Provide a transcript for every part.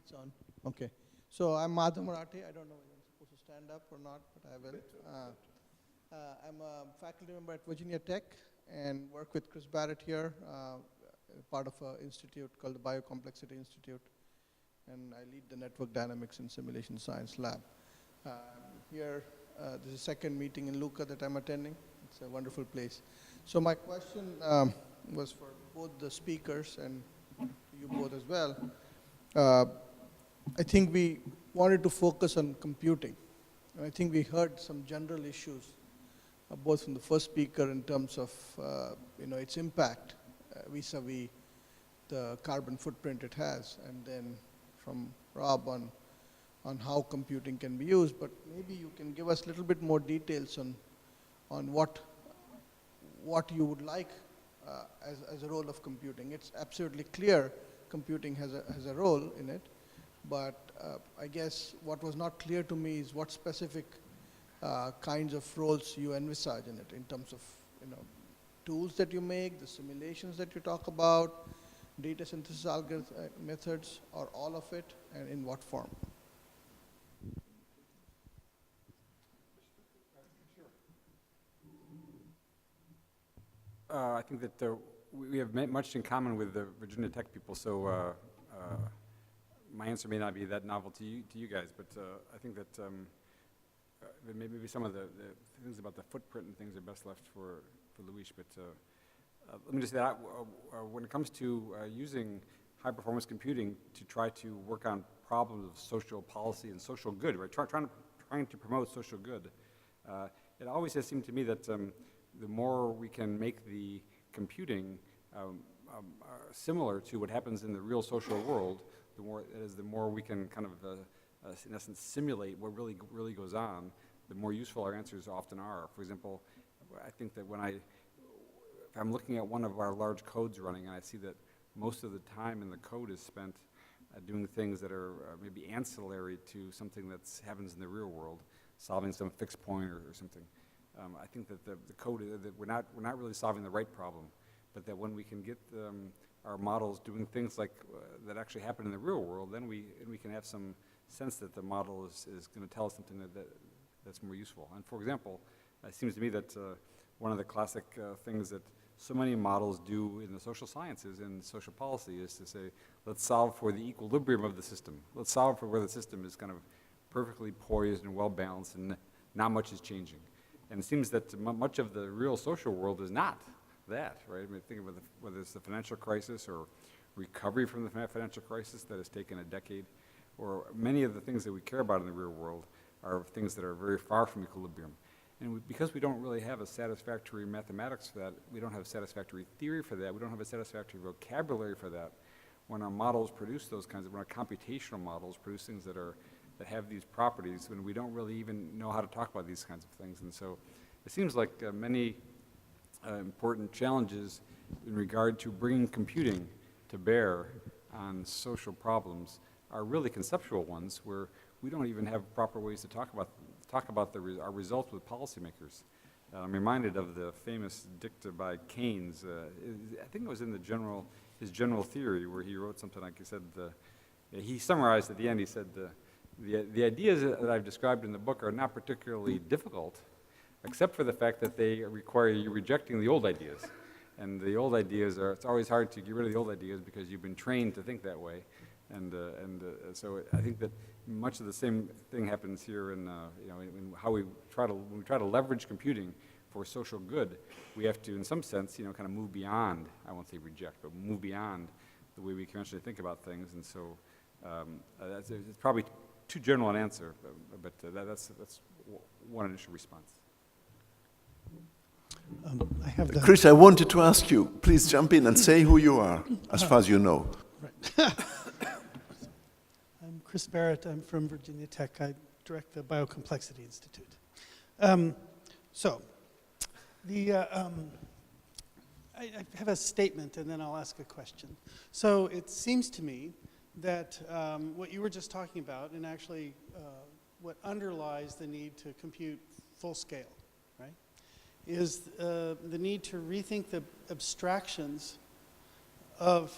It's on. Okay. So I'm Madhav Marathi. I don't know whether I'm supposed to stand up or not, but I will. I'm a faculty member at Virginia Tech and work with Chris Barrett here, part of an institute called the Biocomplexity Institute. And I lead the Network Dynamics and Simulation Science Lab. Here, this is the second meeting in Lucca that I'm attending. It's a wonderful place. So my question was for both the speakers and you both as well. I think we wanted to focus on computing. And I think we heard some general issues, both from the first speaker in terms of its impact vis-a-vis the carbon footprint it has, and then from Rob on how computing can be used. But maybe you can give us a little bit more details on what you would like as a role of computing. It's absolutely clear computing has a role in it, but I guess what was not clear to me is what specific kinds of roles you envisage in it, in terms of tools that you make, the simulations that you talk about, data synthesis methods, or all of it, and in what form? I think that we have much in common with the Virginia Tech people, so my answer may not be that novel to you guys, but I think that maybe some of the things about the footprint and things are best left for Luis. But let me just say that when it comes to using high-performance computing to try to work on problems of social policy and social good, right? Trying to promote social good, it always has seemed to me that the more we can make the computing similar to what happens in the real social world, the more we can kind of, in essence, simulate what really goes on, the more useful our answers often are. For example, I think that if I'm looking at one of our large codes running and I see that most of the time in the code is spent doing things that are maybe ancillary to something that happens in the real world, solving some fixed point or something. I think that the code, that we're not really solving the right problem, but that when we can get our models doing things like that actually happen in the real world, then we can have some sense that the model is going to tell us something that's more useful. And for example, it seems to me that one of the classic things that so many models do in the social sciences and social policy is to say, let's solve for the equilibrium of the system. Let's solve for where the system is kind of perfectly poised and well balanced and not much is changing. And it seems that much of the real social world is not that, right? I mean, think about whether it's the financial crisis or recovery from the financial crisis that has taken a decade, or many of the things that we care about in the real world are things that are very far from equilibrium. And because we don't really have a satisfactory mathematics for that, we don't have a satisfactory theory for that, we don't have a satisfactory vocabulary for that, when our models produce those kinds of, when our computational models produce things that have these properties, when we don't really even know how to talk about these kinds of things. And so it seems like many important challenges in regard to bringing computing to bear on social problems are really conceptual ones, where we don't even have proper ways to talk about our results with policymakers. I'm reminded of the famous dicta by Keynes. I think it was in his general theory, where he wrote something like, he said, he summarized at the end, he said, the ideas that I've described in the book are not particularly difficult, except for the fact that they require you rejecting the old ideas. And the old ideas it's always hard to get rid of the old ideas because you've been trained to think that way. And so I think that much of the same thing happens here in how when we try to leverage computing for social good, we have to, in some sense, kind of move beyond, I won't say reject, but move beyond the way we conventionally think about things. And so it's probably too general an answer, but that's one initial response. Chris, I wanted to ask you, please jump in and say who you are, as far as you know. Right. I'm Chris Barrett. I'm from Virginia Tech. I direct the Biocomplexity Institute. I have a statement, and then I'll ask a question. So it seems to me that what you were just talking about, and actually what underlies the need to compute full scale, right, is the need to rethink the abstractions of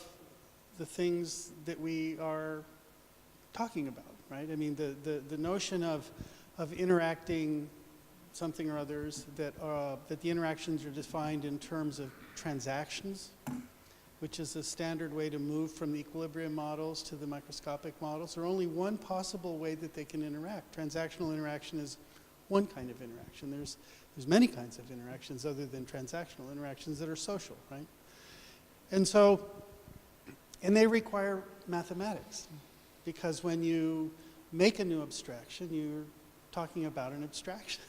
the things that we are talking about, right? I mean, the notion of interacting something or others, that the interactions are defined in terms of transactions, which is a standard way to move from the equilibrium models to the microscopic models, or only one possible way that they can interact. Transactional interaction is one kind of interaction. There's many kinds of interactions other than transactional interactions that are social, right? And so, and they require mathematics, because when you make a new abstraction, you're talking about an abstraction.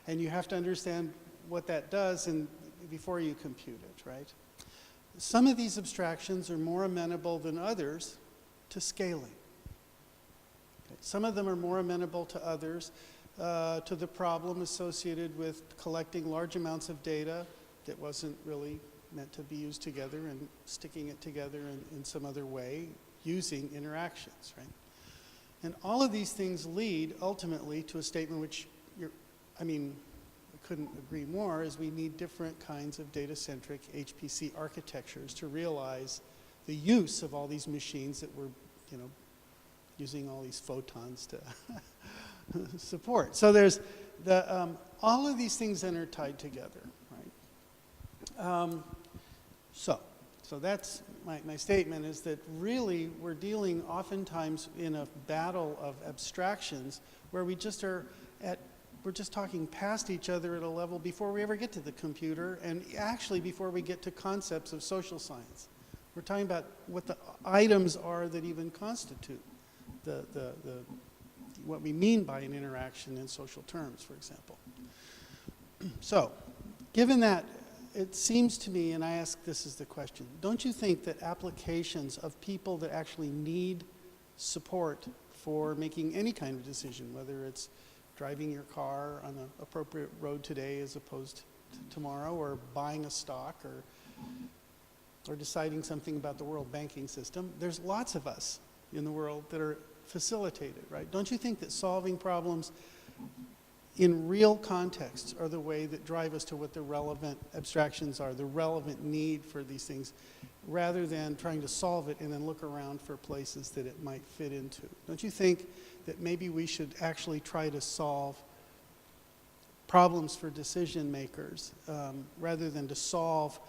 And you have to understand what that does before you compute it, right? Some of these abstractions are more amenable than others to scaling. Okay. Some of them are more amenable to others to the problem associated with collecting large amounts of data that wasn't really meant to be used together and sticking it together in some other way using interactions, right? And all of these things lead ultimately to a statement which I couldn't agree more, is we need different kinds of data-centric HPC architectures to realize the use of all these machines that we're, using all these photons to support. So there's all of these things then are tied together, right? So that's my statement, is that really we're dealing oftentimes in a battle of abstractions where we're just talking past each other at a level before we ever get to the computer, and actually before we get to concepts of social science. We're talking about what the items are that even constitute what we mean by an interaction in social terms, for example. So, given that, it seems to me, and I ask this as the question, don't you think that applications of people that actually need support for making any kind of decision, whether it's driving your car on an appropriate road today as opposed to tomorrow, or buying a stock, or deciding something about the world banking system, there's lots of us in the world that are facilitated, right? Don't you think that solving problems in real contexts are the way that drive us to what the relevant abstractions are, the relevant need for these things, rather than trying to solve it and then look around for places that it might fit into? Don't you think that maybe we should actually try to solve problems for decision makers rather than to solve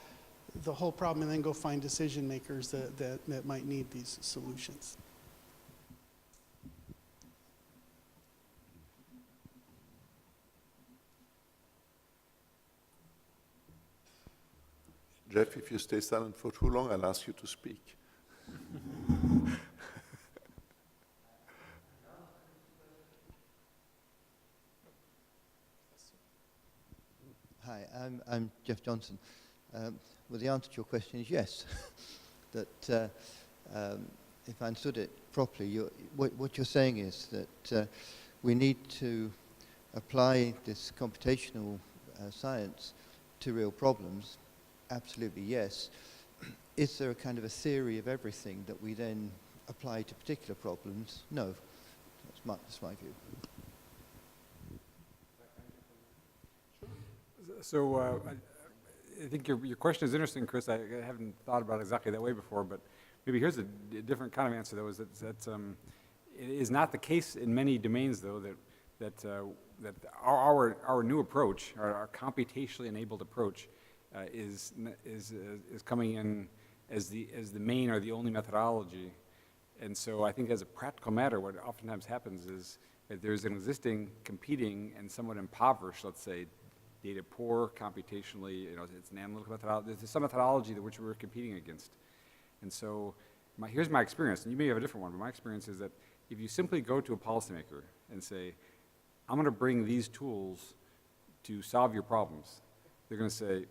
the whole problem and then go find decision makers that might need these solutions? Jeff, if you stay silent for too long, I'll ask you to speak. Hi, I'm Jeff Johnson. Well, the answer to your question is yes. That if I understood it properly, what you're saying is that we need to apply this computational science to real problems. Absolutely, yes. Is there a kind of a theory of everything that we then apply to particular problems? No. That's my view. So I think your question is interesting, Chris. I haven't thought about it exactly that way before, but maybe here's a different kind of answer, though, is that it is not the case in many domains, though, that our new approach, our computationally enabled approach, is coming in as the main or the only methodology. And so I think as a practical matter, what oftentimes happens is that there's an existing competing and somewhat impoverished, let's say, data poor, computationally, it's an analytical methodology. There's some methodology which we're competing against. And so here's my experience, and you may have a different one, but my experience is that if you simply go to a policymaker and say, I'm going to bring these tools to solve your problems, they're going to say,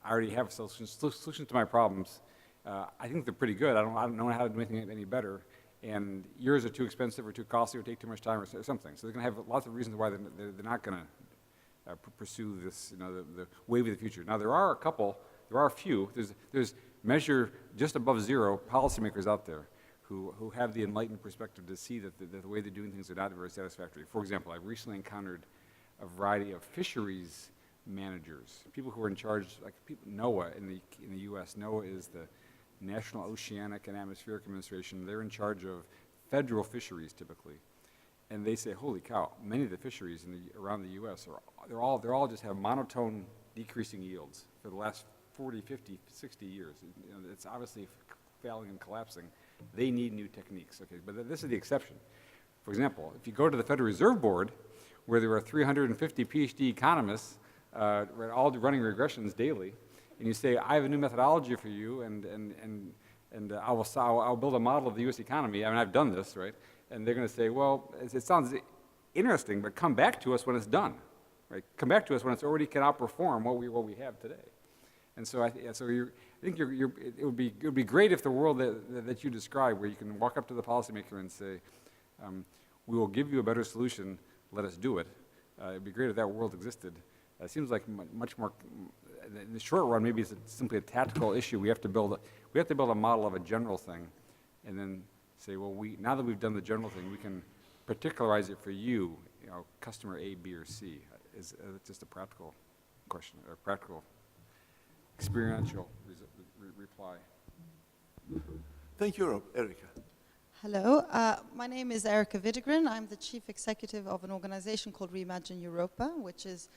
I already have solutions to my problems. I think they're pretty good. I don't know how to do anything any better. And yours are too expensive or too costly or take too much time or something. So they're going to have lots of reasons why they're not going to pursue this, the wave of the future. Now, there are a few. There's measure just above zero policymakers out there who have the enlightened perspective to see that the way they're doing things are not very satisfactory. For example, I've recently encountered a variety of fisheries managers, people who are in charge, like NOAA in the U.S. NOAA is the National Oceanic and Atmospheric Administration. They're in charge of federal fisheries typically, and they say, holy cow, many of the fisheries around the U.S. they're all just have monotone decreasing yields for the last 40, 50, 60 years. You know, it's obviously failing and collapsing. They need new techniques, okay, but this is the exception. For example, if you go to the Federal Reserve Board, where there are 350 PhD economists all running regressions daily, and you say, I have a new methodology for you, and I'll build a model of the U.S. economy. I mean, I've done this, right? And they're going to say, well, it sounds interesting, but come back to us when it's done, right? Come back to us when it's already can outperform what we have today. And so I think it would be great if the world that you describe, where you can walk up to the policymaker and say, we will give you a better solution, let us do it. It'd be great if that world existed. It seems like much more, in the short run, maybe it's simply a tactical issue. We have to build a model of a general thing, and then say, well, now that we've done the general thing, we can particularize it for you, customer A, B, or C. Is just a practical question, or practical, experiential reply. Thank you, Erica. Hello, my name is Erica Widegren. I'm the chief executive of an organization called Reimagine Europa, which is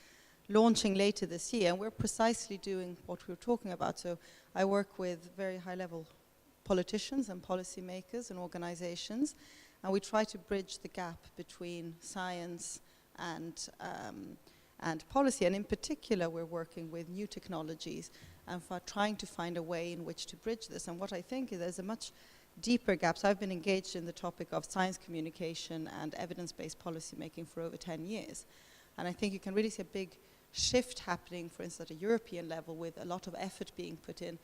launching later this year. And we're precisely doing what we were talking about. So I work with very high-level politicians and policymakers and organizations, and we try to bridge the gap between science and policy. And in particular, we're working with new technologies and for trying to find a way in which to bridge this. And what I think is there's a much deeper gaps. I've been engaged in the topic of science communication and evidence-based policymaking for over 10 years. And I think you can really see a big shift happening, for instance, at a European level, with a lot of effort being put in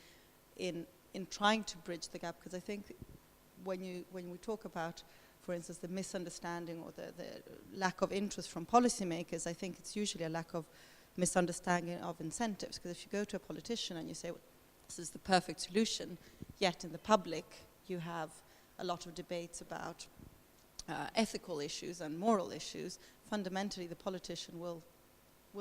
trying to bridge the gap. Because I think when we talk about, for instance, the misunderstanding or the lack of interest from policymakers, I think it's usually a lack of misunderstanding of incentives. Because if you go to a politician and you say, well, this is the perfect solution, yet in the public, you have a lot of debates about ethical issues and moral issues. Fundamentally, the politician will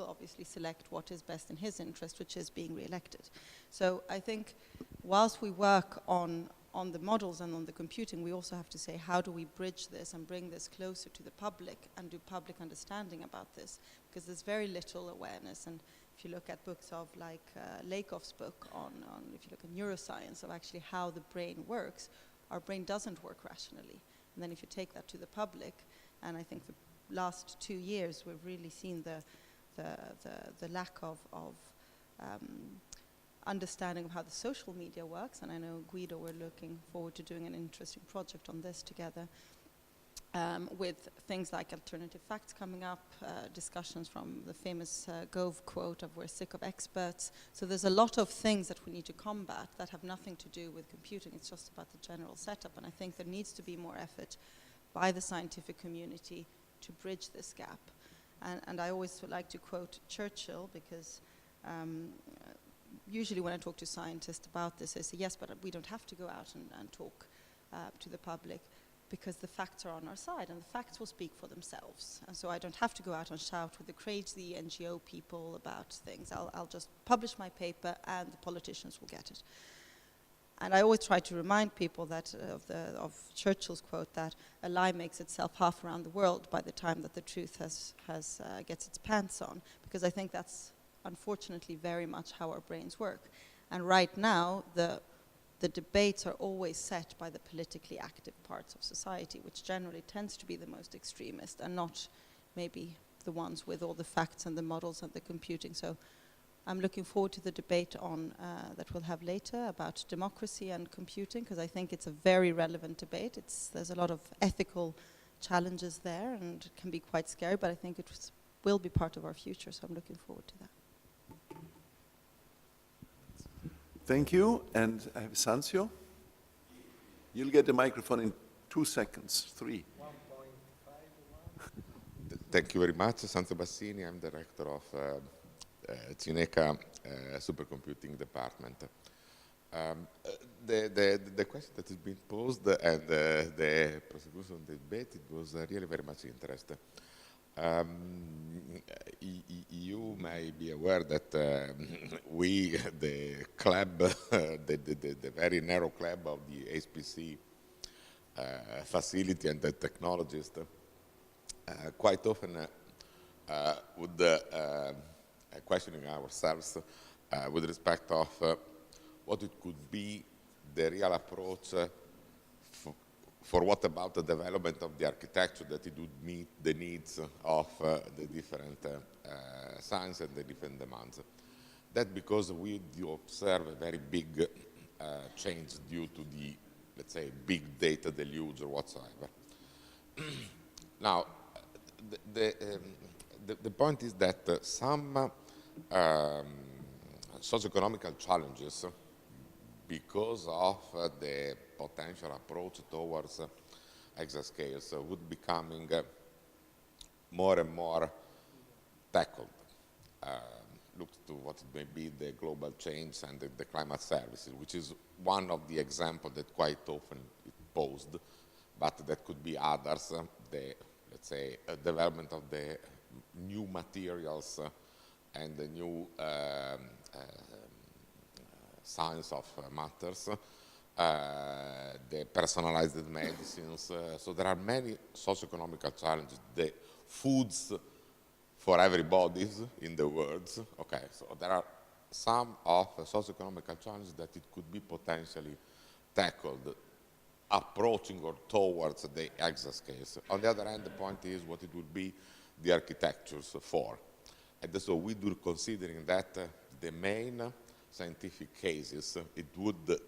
obviously select what is best in his interest, which is being re-elected. So I think whilst we work on the models and on the computing, we also have to say, how do we bridge this and bring this closer to the public and do public understanding about this? Because there's very little awareness. And if you look at books of like Lakoff's book on if you look at neuroscience of actually how the brain works, our brain doesn't work rationally. And then if you take that to the public, and I think the last 2 years we've really seen the lack of understanding of how the social media works, and I know Guido, we're looking forward to doing an interesting project on this together, with things like alternative facts coming up, discussions from the famous Gove quote of we're sick of experts. So there's a lot of things that we need to combat that have nothing to do with computing. It's just about the general setup, and I think there needs to be more effort by the scientific community to bridge this gap. And I always like to quote Churchill, because usually when I talk to scientists about this, they say, yes, but we don't have to go out and talk to the public, because the facts are on our side, and the facts will speak for themselves. And so I don't have to go out and shout with the crazy NGO people about things. I'll just publish my paper, and the politicians will get it. And I always try to remind people that of Churchill's quote that a lie makes itself half around the world by the time that the truth gets its pants on, because I think that's unfortunately very much how our brains work. And right now, the debates are always set by the politically active parts of society, which generally tends to be the most extremist and not maybe the ones with all the facts and the models and the computing. So I'm looking forward to the debate on that we'll have later about democracy and computing, because I think it's a very relevant debate. There's a lot of ethical challenges there, and it can be quite scary, but I think it will be part of our future, so I'm looking forward to that. Thank you, and I have Sanzio. You'll get the microphone in 2 seconds, 3. Thank you very much, Sanzio Bassini. I'm director of Cineca supercomputing department. The question that has been posed and the prosecution of the debate, it was really very much interesting. You may be aware that we, the club, the very narrow club of the HPC, facility and the technologist, quite often would questioning ourselves with respect of what it could be the real approach for what about the development of the architecture that it would meet the needs of the different science and the different demands. That because we do observe a very big change due to the, let's say, big data deluge or whatsoever. Now, the point is that some socioeconomical challenges, because of the potential approach towards exascales, would becoming more and more tackled. Look to what it may be the global change and the climate services, which is one of the examples that quite often is posed, but that could be others, the, let's say, development of the new materials and the new science of matters, the personalized medicines. So there are many socioeconomical challenges. The foods for everybody in the world. Okay, so there are some of socioeconomical challenges that it could be potentially tackled, approaching or towards the exascales. On the other hand, the point is what it would be the architectures for. And so we do considering that the main scientific cases, it would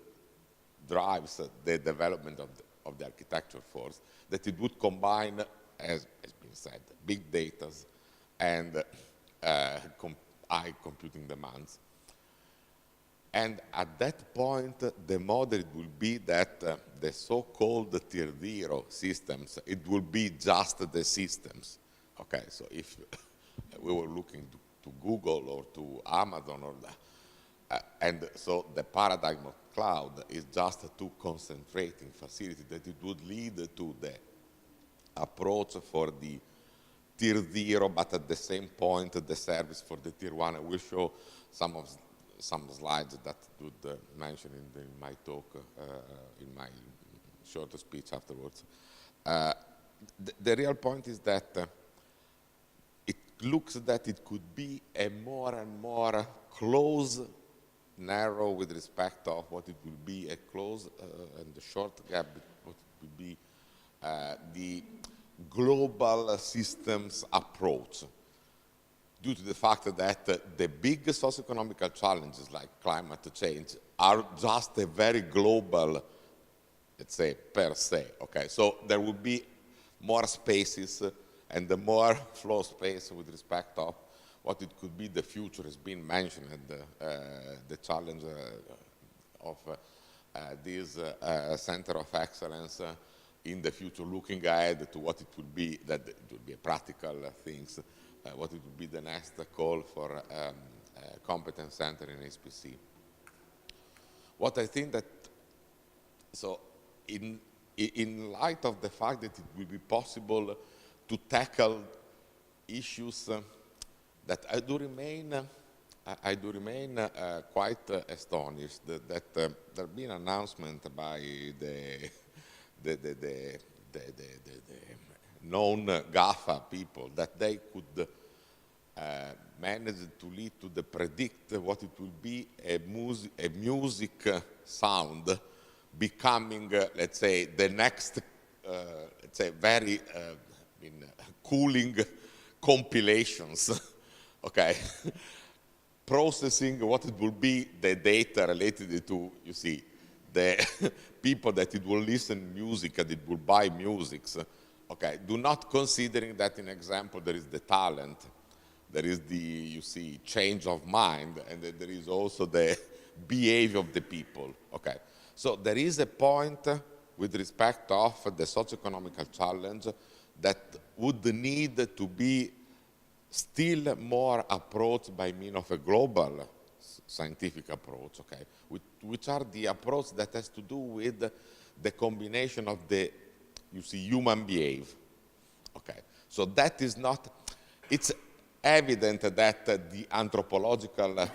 drive the development of the architecture force, that it would combine, as has been said, big data and high computing demands. And at that point, the model will be that the so-called tier 0 systems, it will be just the systems. Okay, so if we were looking to Google or to Amazon or and so the paradigm of cloud is just a too concentrating facility that it would lead to the approach for the tier 0, but at the same point the service for the tier 1. I will show some slides that would mention in my talk, in my short speech afterwards. The real point is that it looks that it could be a more and more close, narrow with respect of what it will be a close and a short gap, what it will be the global systems approach, due to the fact that the big socioeconomical challenges like climate change are just a very global, let's say, per se, okay? So there will be more spaces and the more floor space with respect of what it could be the future has been mentioned, the challenge of this center of excellence in the future, looking ahead to what it will be, that it will be practical things, what it will be the next call for competence center in HPC. What I think that, so in light of the fact that it will be possible to tackle issues that I do remain quite astonished that there have been announcement by the known GAFA people that they could manage to lead to the predict what it will be a music sound becoming, let's say, the next, let's say, very cooling compilations, okay, processing what it will be the data related to, you see, the people that it will listen music and it will buy musics, okay, do not considering that, in example, there is the talent, there is the, you see, change of mind, and there is also the behavior of the people, okay. So there is a point with respect of the socioeconomical challenge that would need to be still more approached by means of a global scientific approach, okay, which are the approach that has to do with the combination of the, you see, human behavior, okay. So that is not, it's evident that the anthropological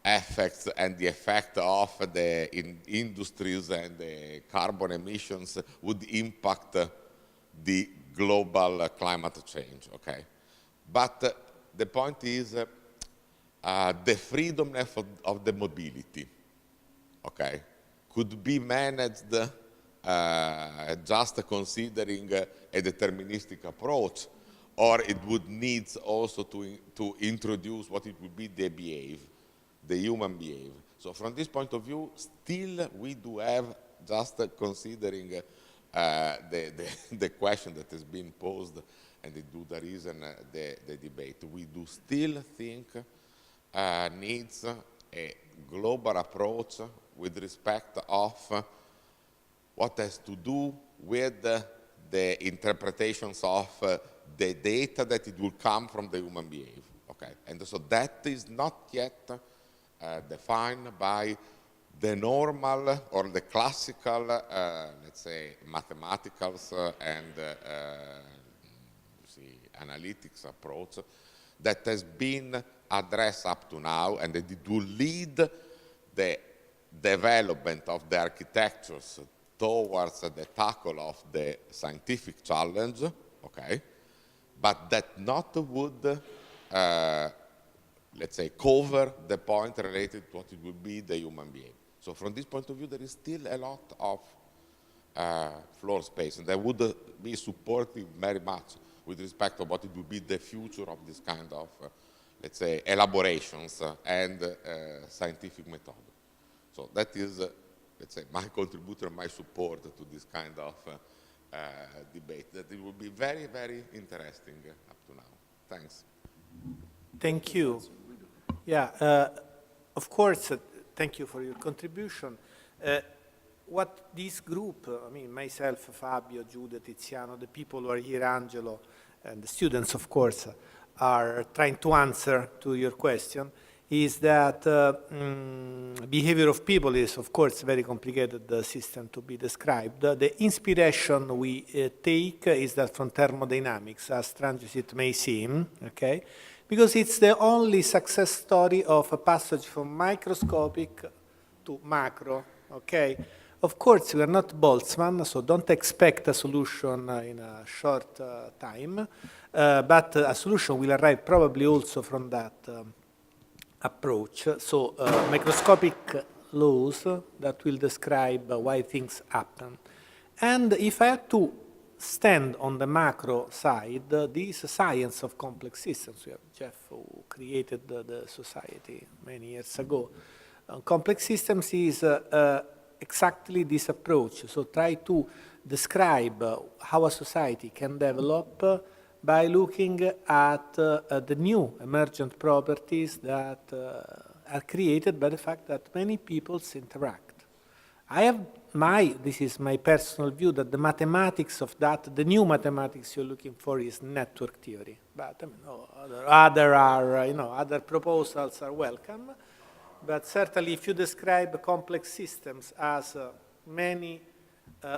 effects and the effect of the industries and the carbon emissions would impact the global climate change, okay? But the point is the freedom of the mobility, okay, could be managed just considering a deterministic approach, or it would need also to introduce what it would be the human behavior. So from this point of view, still we do have, just considering the question that has been posed, and the reason the debate, we do still think needs a global approach with respect of what has to do with the interpretations of the data that it will come from the human behavior, okay? And so that is not yet defined by the normal or the classical, let's say, mathematicals and analytics approach that has been addressed up to now, and that it will lead the development of the architectures towards the tackle of the scientific challenge, okay, but that not would, let's say, cover the point related to what it would be the human behavior. So from this point of view, there is still a lot of floor space, and I would be supportive very much with respect to what it would be the future of this kind of, let's say, elaborations and scientific method. So that is, let's say, my contribution and my support to this kind of debate, that it will be very, very interesting up to now. Thanks. Thank you. Yeah, of course, thank you for your contribution. What this group, I mean, myself, Fabio, Giulia, Tiziano, the people who are here, Angelo, and the students, of course, are trying to answer to your question, is that behavior of people is, of course, very complicated system to be described. The inspiration we take is that from thermodynamics, as strange as it may seem, okay? Because it's the only success story of a passage from microscopic to macro, okay? Of course, we are not Boltzmann, so don't expect a solution in a short time, but a solution will arrive probably also from that approach. So microscopic laws that will describe why things happen. And if I had to stand on the macro side, this science of complex systems, we have Jeff who created the society many years ago. Complex systems is exactly this approach. So try to describe how a society can develop by looking at the new emergent properties that are created by the fact that many peoples interact. This is my personal view, that the mathematics of that, the new mathematics you're looking for is network theory. But I mean, other proposals are welcome. But certainly if you describe complex systems as many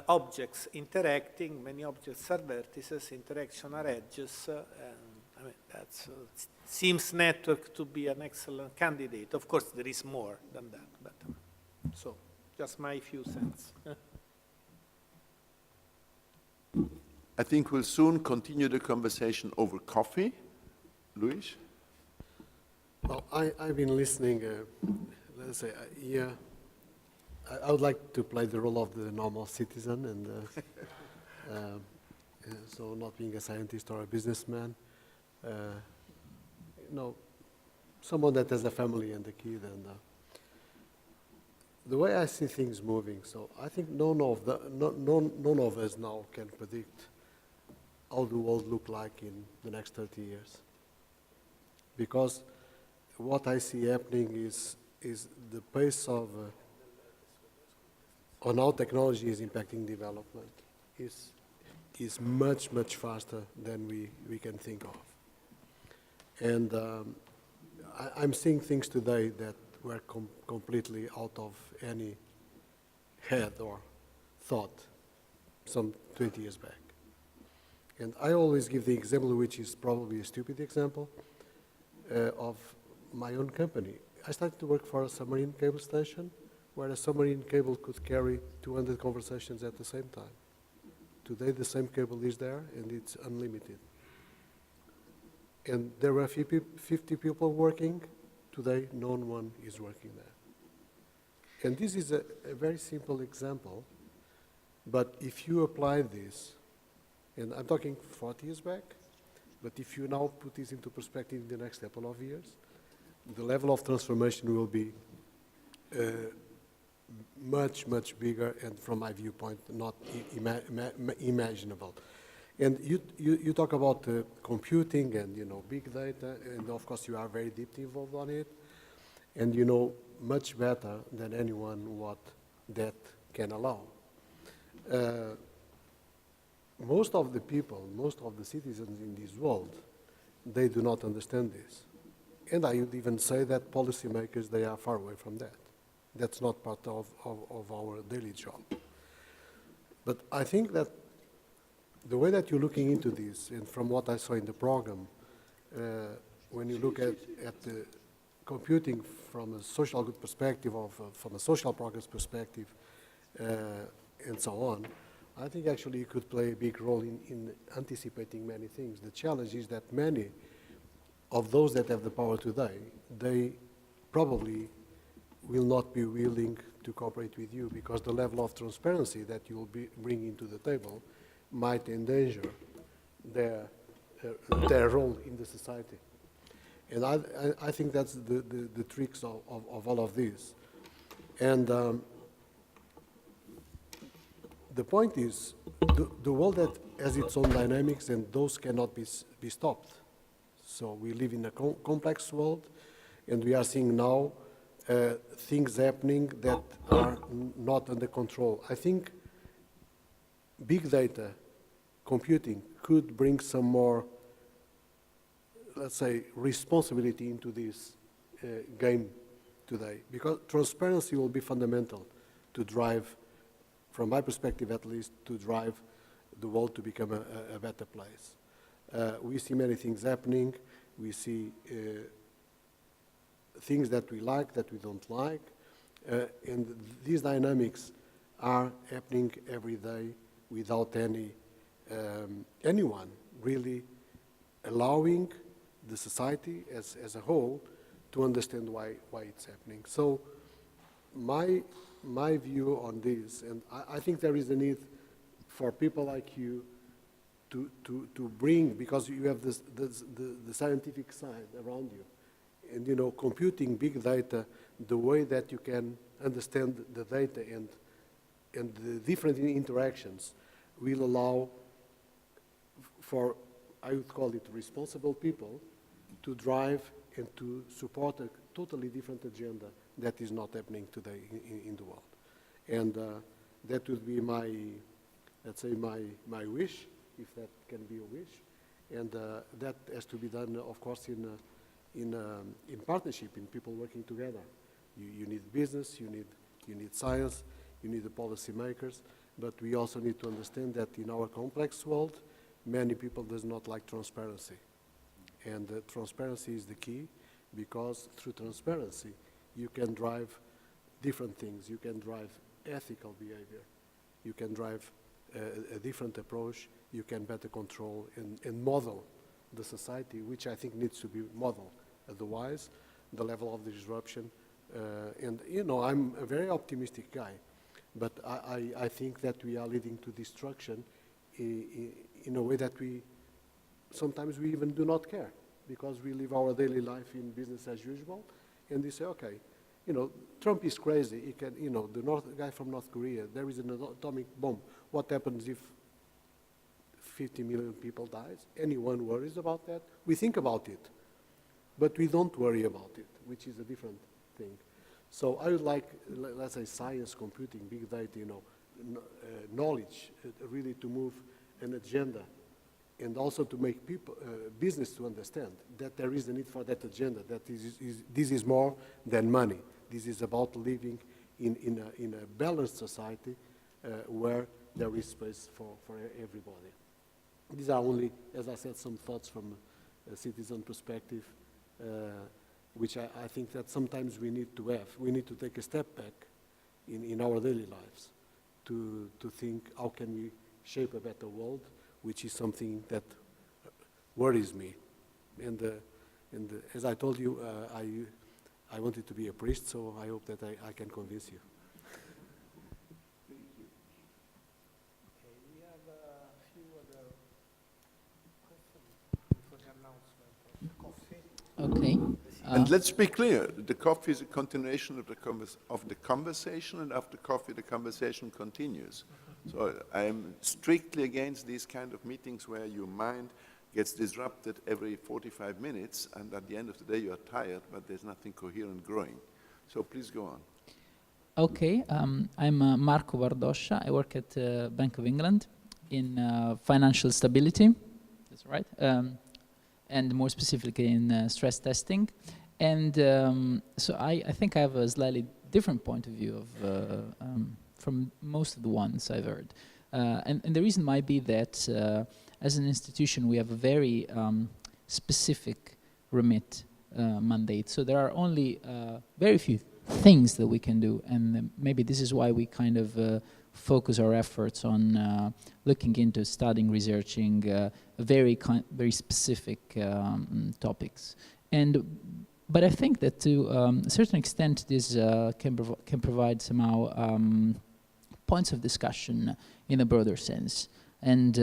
objects interacting, many objects are vertices, interaction are edges, and I mean, that seems network to be an excellent candidate. Of course, there is more than that, but so just my few cents. I think we'll soon continue the conversation over coffee. Luis? Well, I've been listening, let's say, yeah. I would like to play the role of the normal citizen, and so not being a scientist or a businessman, someone that has a family and a kid, and the way I see things moving. So I think none of us now can predict how the world look like in the next 30 years, because what I see happening is the pace of on how technology is impacting development is much, much faster than we can think of. And I'm seeing things today that were completely out of any head or thought some 20 years back. And I always give the example, which is probably a stupid example, of my own company. I started to work for a submarine cable station where a submarine cable could carry 200 conversations at the same time. Today, the same cable is there, and it's unlimited. And there were 50 people working. Today, no one is working there. And this is a very simple example, but if you apply this, and I'm talking 40 years back, but if you now put this into perspective in the next couple of years, the level of transformation will be much, much bigger, and from my viewpoint, not imaginable. And you talk about computing and, you know, big data, and of course you are very deeply involved on it, and you know much better than anyone what that can allow. Most of the people, most of the citizens in this world, they do not understand this. And I would even say that policymakers, they are far away from that. That's not part of our daily job. But I think that the way that you're looking into this, and from what I saw in the program, when you look at the computing from a social good perspective, or from a social progress perspective, and so on, I think actually it could play a big role in anticipating many things. The challenge is that many of those that have the power today, they probably will not be willing to cooperate with you because the level of transparency that you will be bringing to the table might endanger their role in the society. And I think that's the tricks of all of this. And the point is, the world that has its own dynamics, and those cannot be stopped. So we live in a complex world, and we are seeing now things happening that are not under control. I think big data computing could bring some more, let's say, responsibility into this game today, because transparency will be fundamental to drive, from my perspective at least, to drive the world to become a better place. We see many things happening. We see things that we like, that we don't like, and these dynamics are happening every day without anyone really allowing the society as a whole to understand why it's happening. So my view on this, and I think there is a need for people like you to bring, because you have the scientific side around you, and you know, computing big data, the way that you can understand the data and the different interactions will allow for, I would call it, responsible people to drive and to support a totally different agenda that is not happening today in the world. And that would be my, let's say, my wish, if that can be a wish. And that has to be done, of course, in partnership, in people working together. You need business, you need science, you need the policymakers, but we also need to understand that in our complex world, many people does not like transparency. And transparency is the key, because through transparency, you can drive different things. You can drive ethical behavior. You can drive a different approach. You can better control and model the society, which I think needs to be modeled. Otherwise, the level of disruption, and you know, I'm a very optimistic guy, but I think that we are leading to destruction in a way that sometimes we even do not care, because we live our daily life in business as usual, and they say, okay, you know, Trump is crazy. He can, you know, the guy from North Korea, there is an atomic bomb. What happens if 50 million people dies? Anyone worries about that? We think about it, but we don't worry about it, which is a different thing. So I would like, let's say, science, computing, big data, you know, knowledge, really to move an agenda, and also to make people, business to understand that there is a need for that agenda, that this is more than money. This is about living in a balanced society where there is space for everybody. These are only, as I said, some thoughts from a citizen perspective. which I think that sometimes we need to have. We need to take a step back in our daily lives to think how can we shape a better world, which is something that worries me. And as I told you, I wanted to be a priest, so I hope that I can convince you. Okay, we have a few other questions before the announcement of the coffee. Okay. And let's be clear, the coffee is a continuation of the conversation, and after coffee the conversation continues. So I'm strictly against these kind of meetings where your mind gets disrupted every 45 minutes, and at the end of the day you are tired, but there's nothing coherent growing. So please go on. Okay, I'm Marco Bardoscia. I work at Bank of England in financial stability. That's right. And more specifically in stress testing. And so I think I have a slightly different point of view of from most of the ones I've heard. And the reason might be that as an institution we have a very specific remit mandate. So there are only very few things that we can do, and maybe this is why we kind of focus our efforts on looking into studying, researching very specific topics. But I think that to a certain extent this can provide somehow points of discussion in a broader sense. And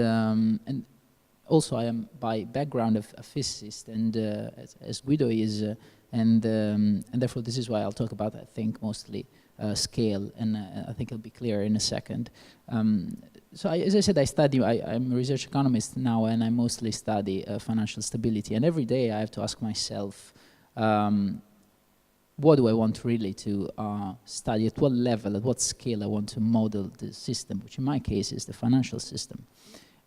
also I am by background a physicist, and as Guido is, and therefore this is why I'll talk about, I think, mostly scale, and I think it'll be clear in a second. So as I said, I'm a research economist now, and I mostly study financial stability, and every day I have to ask myself, what do I want really to study, at what level, at what scale I want to model the system, which in my case is the financial system.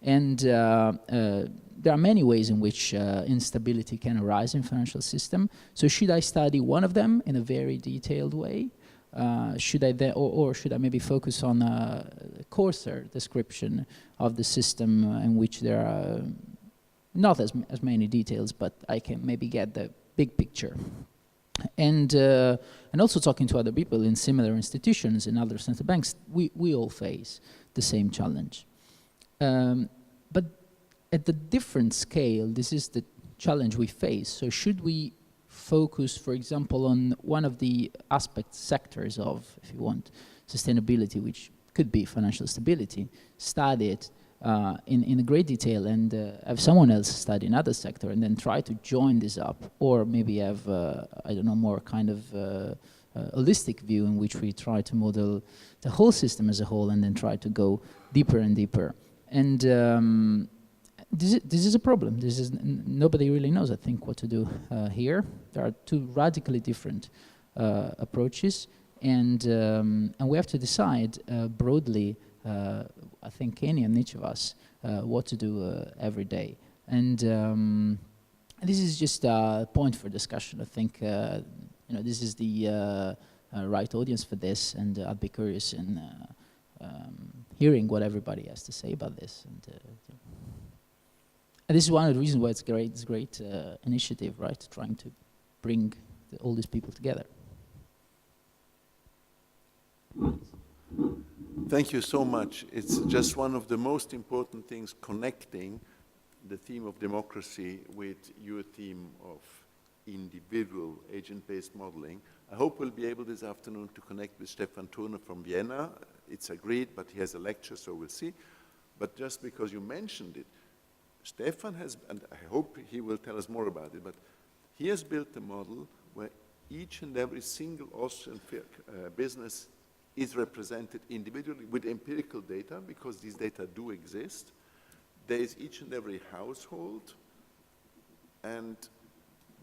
And there are many ways in which instability can arise in financial system. So should I study one of them in a very detailed way? Should I then, or should I maybe focus on a coarser description of the system in which there are not as many details, but I can maybe get the big picture? And also talking to other people in similar institutions, in other central banks, we all face the same challenge. But at the different scale, this is the challenge we face. So should we focus, for example, on one of the sectors of, if you want, sustainability, which could be financial stability, study it in great detail, and have someone else study another sector, and then try to join this up, or maybe have, I don't know, more kind of holistic view in which we try to model the whole system as a whole, and then try to go deeper and deeper. And this is a problem. Nobody really knows, I think, what to do here. There are two radically different approaches, and we have to decide broadly, I think, any and each of us, what to do every day. And this is just a point for discussion. I think this is the right audience for this, and I'd be curious in hearing what everybody has to say about this. And this is one of the reasons why it's a great initiative, right? Trying to bring all these people together. Thank you so much. It's just one of the most important things, connecting the theme of democracy with your theme of individual agent-based modeling. I hope we'll be able this afternoon to connect with Stefan Turner from Vienna. It's agreed, but he has a lecture, so we'll see. But just because you mentioned it, Stefan has, and I hope he will tell us more about it, but he has built a model where each and every single Austrian business is represented individually with empirical data, because these data do exist. There is each and every household, and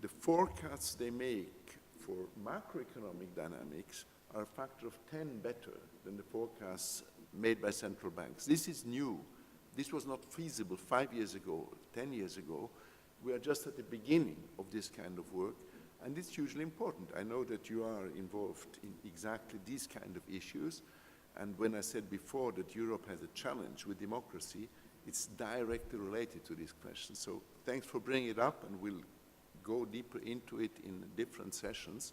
the forecasts they make for macroeconomic dynamics are a factor of 10 better than the forecasts made by central banks. This is new. This was not feasible 5 years ago, 10 years ago. We are just at the beginning of this kind of work, and it's hugely important. I know that you are involved in exactly these kind of issues, and when I said before that Europe has a challenge with democracy, it's directly related to these questions. So thanks for bringing it up, and we'll go deeper into it in different sessions.